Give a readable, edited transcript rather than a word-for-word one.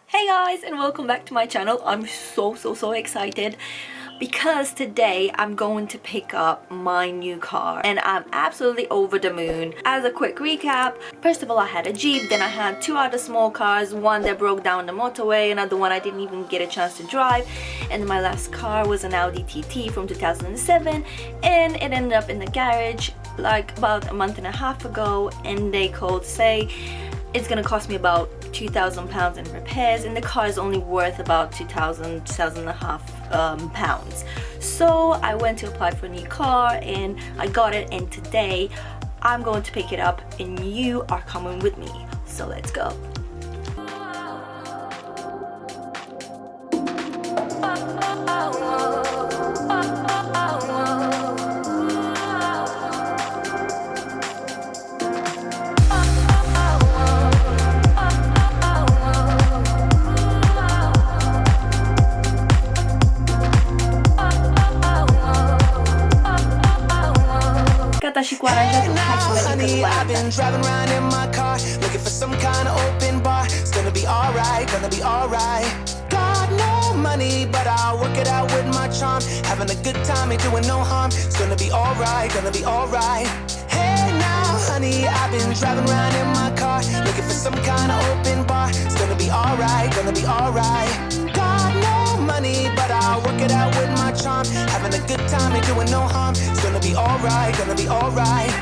Hey guys, and welcome back to my channel. I'm so excited because today I'm going to pick up my new car and I'm absolutely over the moon. As a quick recap, first of all I had a Jeep, then I had two other small cars, one that broke down the motorway, another one I didn't even get a chance to drive, and my last car was an Audi TT from 2007 and it ended up in the garage like about a month and a half ago, and they called to say it's gonna cost me about £2,000 in repairs, and the car is only worth about 2,000 and a half pounds. So I went to apply for a new car and I got it, and today I'm going to pick it up and you are coming with me. So let's go. Honey, I've been driving around in my car, looking for some kind of open bar. It's gonna be alright, gonna be alright. Got no money, but I'll work it out with my charm. Having a good time, ain't doing no harm. It's gonna be alright, gonna be alright. Hey now, honey, I've been driving around in my car, looking for some kind of open bar. It's gonna be alright, gonna be alright. Got no money, but I'll work it out with my charm. Having a good time, ain't doing no harm. It's gonna be alright, gonna be alright.